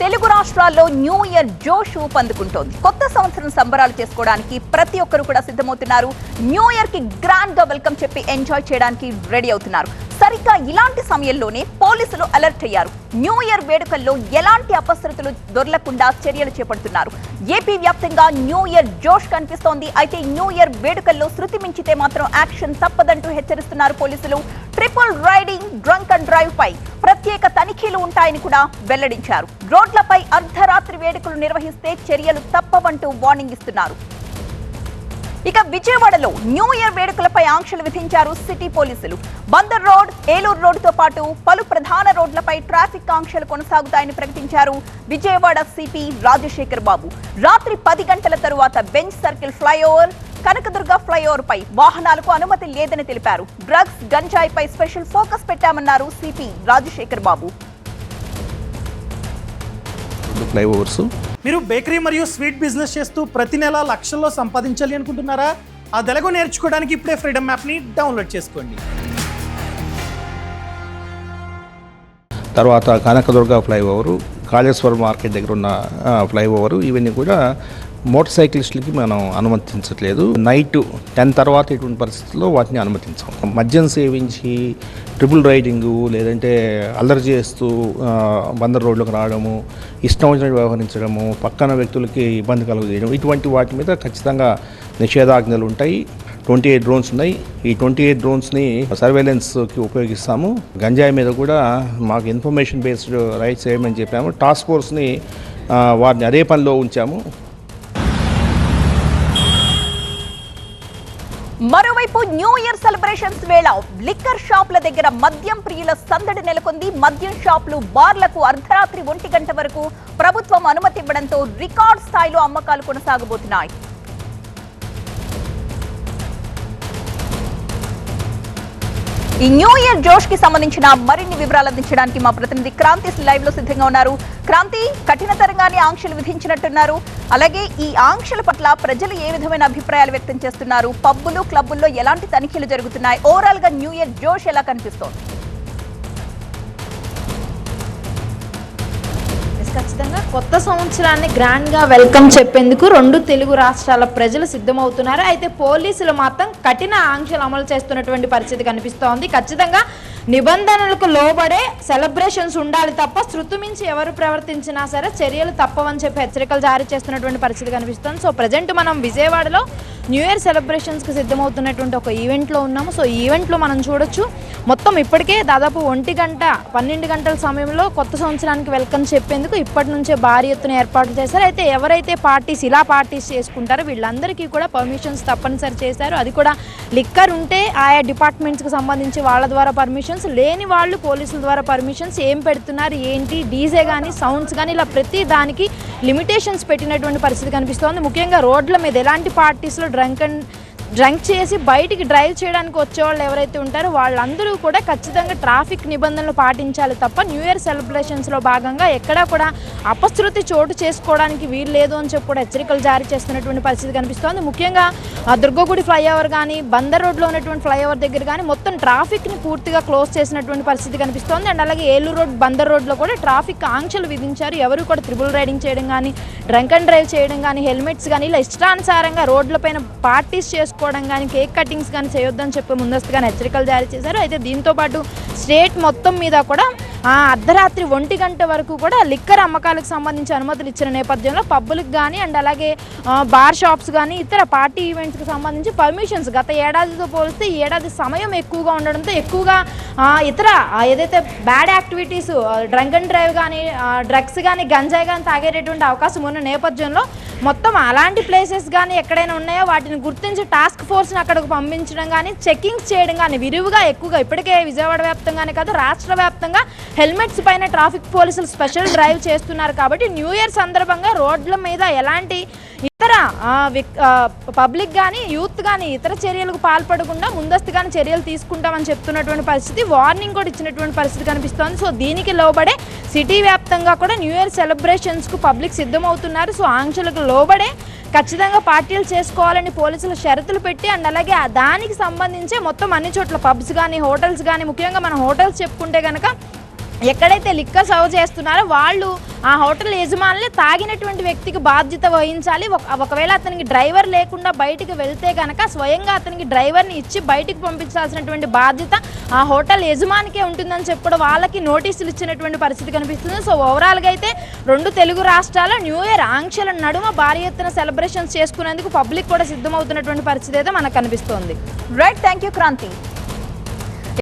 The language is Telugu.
తెలుగు రాష్ట్రాల్లో న్యూ ఇయర్ జోష్ ఊపందుకుంటోంది. కొత్త సంవత్సరం సంబరాలు చేసుకోవడానికి ప్రతి ఒక్కరు కూడా సిద్ధమవుతున్నారు. న్యూ ఇయర్ కి గ్రాండ్ గా వెల్కమ్ చెప్పి ఎంజాయ్ చేయడానికి రెడీ అవుతున్నారు. సరిగ్గా ఇలాంటి సమయంలోనే పోలీసులు అలర్ట్ అయ్యారు. న్యూ ఇయర్ వేడుకల్లో ఎలాంటి అపశృతులు దొరలకుండా చర్యలు చేపడుతున్నారు. ఏపీ వ్యాప్తంగా న్యూ ఇయర్ జోష్ కనిపిస్తోంది. అయితే న్యూ ఇయర్ వేడుకల్లో శృతి మించితే మాత్రం యాక్షన్ తప్పదంటూ హెచ్చరిస్తున్నారు పోలీసులు. Triple riding, drunk and drive పై ప్రత్యేక తనిఖీలు ఉంటాయని కూడా వెల్లడించారు. రోడ్లపై అర్ధరాత్రి వేడుకలు నిర్వహిస్తే చర్యలు తప్పవంటూ వార్నింగ్ ఇస్తున్నారు. ఇక విజయవాడలో న్యూ ఇయర్ వేడుకలపై ఆంక్షలు విధించారు సిటీ పోలీసులు. బందర్ రోడ్, ఏలూరు రోడ్డుతో పాటు పలు ప్రధాన రోడ్లపై ట్రాఫిక్ ఆంక్షలు కొనసాగుతాయని ప్రకటించారు విజయవాడ సిపి రాజశేఖర్ బాబు. రాత్రి 10 గంటల తరువాత Benz circle flyover, Kanakadurga flyover పై వాహనాలకు అనుమతి లేదని తెలిపారు. డ్రగ్స్, గంజాయిపై స్పెషల్ ఫోకస్ పెట్టామన్నారు సిపి రాజశేఖర్ బాబు. మీరు బేకరీ మరియు స్వీట్ బిజినెస్ చేస్తూ ప్రతి నెల లక్షల్లో సంపాదించాలి అనుకుంటున్నారా? ఆ తెలుగు నేర్చుకోవడానికి ఇప్పుడే ఫ్రీడమ్ యాప్ని డౌన్లోడ్ చేసుకోండి. తర్వాత కనకదుర్గ ఫ్లైఓవరు, కాళేశ్వరం మార్కెట్ దగ్గర ఉన్న ఫ్లైఓవరు, ఇవన్నీ కూడా మోటార్ సైక్లిస్టులకి మనం అనుమతించట్లేదు. నైట్ 10 తర్వాత ఇటువంటి పరిస్థితుల్లో వాటిని అనుమతించాం. మద్యం సేవించి ట్రిపుల్ రైడింగు, లేదంటే అల్లరి చేస్తూ బందర్ రోడ్లోకి రావడము, ఇష్టం వచ్చినట్టు వ్యవహరించడము, పక్కన వ్యక్తులకి ఇబ్బంది కలుగజేయడం, ఇటువంటి వాటి మీద ఖచ్చితంగా నిషేధాజ్ఞలు ఉంటాయి. 28 డ్రోన్స్ ఉన్నాయి. ఈ 28 డ్రోన్స్ని సర్వేలెన్స్కి ఉపయోగిస్తాము. గంజాయి మీద కూడా మాకు ఇన్ఫర్మేషన్ బేస్డ్ రైట్స్ చేయమని చెప్పాము. టాస్క్ ఫోర్స్ని వారిని అదే పనిలో ఉంచాము. మరోవైపు న్యూ ఇయర్ సెలబ్రేషన్స్ వేళ లిక్కర్ షాపుల దగ్గర మద్యం ప్రియుల సందడి నెలకొంది. మద్యం షాపులు, బార్లకు అర్ధరాత్రి 1 గంట వరకు ప్రభుత్వం అనుమతి ఇవ్వడంతో రికార్డ్ స్థాయిలో అమ్మకాలు కొనసాగబోతున్నాయి. ఈ న్యూ ఇయర్ జోష్ కి సంబంధించిన మరిన్ని వివరాలు అందించడానికి మా ప్రతినిధి క్రాంతి లైవ్ లో సిద్ధంగా ఉన్నారు. క్రాంతి, కఠినతరంగానే ఆంక్షలు విధించినట్టున్నారు. అలాగే ఈ ఆంక్షల పట్ల ప్రజలు ఏ విధమైన అభిప్రాయాలు వ్యక్తం చేస్తున్నారు? పబ్బులు, క్లబ్బుల్లో ఎలాంటి తనిఖీలు జరుగుతున్నాయి? ఓవరాల్ గా న్యూ ఇయర్ జోష్ ఎలా కనిపిస్తోంది? ఖచ్చితంగా కొత్త సంవత్సరాన్ని గ్రాండ్గా వెల్కమ్ చెప్పేందుకు 2 తెలుగు రాష్ట్రాల ప్రజలు సిద్ధమవుతున్నారు. అయితే పోలీసులు మాత్రం కఠిన ఆంక్షలు అమలు చేస్తున్నటువంటి పరిస్థితి కనిపిస్తోంది. ఖచ్చితంగా నిబంధనలకు లోబడే సెలబ్రేషన్స్ ఉండాలి తప్ప శృతి మించి ఎవరు ప్రవర్తించినా సరే చర్యలు తప్పవని చెప్పి హెచ్చరికలు జారీ చేస్తున్నటువంటి పరిస్థితి కనిపిస్తుంది. సో ప్రజెంట్ మనం విజయవాడలో న్యూ ఇయర్ సెలబ్రేషన్స్కి సిద్ధమవుతున్నటువంటి ఒక ఈవెంట్లో ఉన్నాము. సో ఈ ఈవెంట్లో మనం చూడొచ్చు, మొత్తం ఇప్పటికే దాదాపు 1 గంట 12 గంటల సమయంలో కొత్త సంవత్సరానికి వెల్కమ్ చెప్పేందుకు ఇప్పటి నుంచే భారీ ఎత్తున ఏర్పాట్లు చేశారు. అయితే ఎవరైతే ఇలా పార్టీస్ చేసుకుంటారో వీళ్ళందరికీ కూడా పర్మిషన్స్ తప్పనిసరి చేశారు. అది కూడా లిక్కర్ ఉంటే ఆయా డిపార్ట్మెంట్స్కి సంబంధించి వాళ్ళ ద్వారా పర్మిషన్స్, లేని వాళ్ళు పోలీసుల ద్వారా పర్మిషన్స్. ఏం పెడుతున్నారు, ఏంటి, డీజే కానీ సౌండ్స్ కానీ ఇలా ప్రతి దానికి లిమిటేషన్స్ పెట్టినటువంటి పరిస్థితి కనిపిస్తోంది. ముఖ్యంగా రోడ్ల మీద ఎలాంటి పార్టీస్లో డ్రంక్ చేసి బయటికి డ్రైవ్ చేయడానికి వచ్చేవాళ్ళు ఎవరైతే ఉంటారో వాళ్ళందరూ కూడా ఖచ్చితంగా ట్రాఫిక్ నిబంధనలు పాటించాలి తప్ప న్యూ ఇయర్ సెలబ్రేషన్స్లో భాగంగా ఎక్కడా కూడా అపశృతి చోటు చేసుకోవడానికి వీలు లేదు అని చెప్పి కూడా హెచ్చరికలు జారీ చేస్తున్నటువంటి పరిస్థితి కనిపిస్తోంది. ముఖ్యంగా దుర్గగుడి ఫ్లైఓవర్ కానీ, బందర్ రోడ్లో ఉన్నటువంటి ఫ్లైఓవర్ దగ్గర కానీ మొత్తం ట్రాఫిక్ని పూర్తిగా క్లోజ్ చేసినటువంటి పరిస్థితి కనిపిస్తోంది. అండ్ అలాగే ఏలూరు రోడ్, బందర్ రోడ్లో కూడా ట్రాఫిక్ ఆంక్షలు విధించారు. ఎవరు కూడా ట్రిపుల్ రైడింగ్ చేయడం కానీ, డ్రంక్ అండ్ డ్రైవ్ చేయడం కానీ, హెల్మెట్స్ కానీ ఇలా ఇష్టానుసారంగా రోడ్లపైన పార్టీస్ చేసుకోవడం కానీ, కేక్ కటింగ్స్ కానీ చేయొద్దని చెప్పి ముందస్తుగానే హెచ్చరికలు జారీ చేశారు. అయితే దీంతోపాటు స్టేట్ మొత్తం మీద కూడా అర్ధరాత్రి 1 గంట వరకు కూడా లిక్కర్ అమ్మకాలకు సంబంధించి అనుమతులు ఇచ్చిన నేపథ్యంలో పబ్బులకు కానీ అండ్ అలాగే బార్ షాప్స్ కానీ ఇతర పార్టీ ఈవెంట్స్కి సంబంధించి పర్మిషన్స్ గత ఏడాదితో పోలిస్తే ఈ ఏడాది సమయం ఎక్కువగా ఉండడంతో ఎక్కువగా ఇతర ఏదైతే bad activities, drunk and drive కానీ, డ్రగ్స్ కానీ, గంజాయి కానీ తాగేటటువంటి అవకాశం ఉన్న నేపథ్యంలో మొత్తం అలాంటి ప్లేసెస్ కానీ ఎక్కడైనా ఉన్నాయో వాటిని గుర్తించి టాస్క్ ఫోర్స్ని అక్కడికి పంపించడం కానీ, చెకింగ్స్ చేయడం కానీ విరివిగా ఎక్కువగా ఇప్పటికే విజయవాడ వ్యాప్తంగానే కాదు రాష్ట్ర వ్యాప్తంగా హెల్మెట్స్ పైన ట్రాఫిక్ పోలీసులు స్పెషల్ డ్రైవ్ చేస్తున్నారు. కాబట్టి న్యూ ఇయర్ సందర్భంగా రోడ్ల మీద ఎలాంటి ఇతర పబ్లిక్ కానీ, యూత్ కానీ ఇతర చర్యలకు పాల్పడకుండా ముందస్తుగానే చర్యలు తీసుకుంటామని చెప్తున్నటువంటి పరిస్థితి, వార్నింగ్ కూడా ఇచ్చినటువంటి పరిస్థితి కనిపిస్తోంది. సో దీనికి లోబడే సిటీ వ్యాప్తంగా కూడా న్యూ ఇయర్ సెలబ్రేషన్స్కు పబ్లిక్ సిద్ధమవుతున్నారు. సో ఆంక్షలకు లోబడే ఖచ్చితంగా పార్టీలు చేసుకోవాలని పోలీసులు షరతులు పెట్టి అండ్ అలాగే దానికి సంబంధించి మొత్తం అన్ని చోట్ల పబ్స్ కానీ, హోటల్స్ కానీ, ముఖ్యంగా మనం హోటల్స్ చెప్పుకుంటే కనుక ఎక్కడైతే లిక్కర్ సర్వ్ చేస్తున్నారో వాళ్ళు ఆ హోటల్ యజమానులే తాగినటువంటి వ్యక్తికి బాధ్యత వహించాలి. ఒకవేళ అతనికి డ్రైవర్ లేకుండా బయటికి వెళ్తే కనుక స్వయంగా అతనికి డ్రైవర్ని ఇచ్చి బయటికి పంపించాల్సినటువంటి బాధ్యత ఆ హోటల్ యజమానికే ఉంటుందని చెప్పి కూడా వాళ్ళకి నోటీసులు ఇచ్చినటువంటి పరిస్థితి కనిపిస్తుంది. సో ఓవరాల్గా అయితే 2 తెలుగు రాష్ట్రాల న్యూ ఇయర్ ఆంక్షల నడుమ భారీ ఎత్తున సెలబ్రేషన్స్ చేసుకునేందుకు పబ్లిక్ కూడా సిద్ధమవుతున్నటువంటి పరిస్థితి అయితే మనకు కనిపిస్తోంది. Right, thank you Kranti.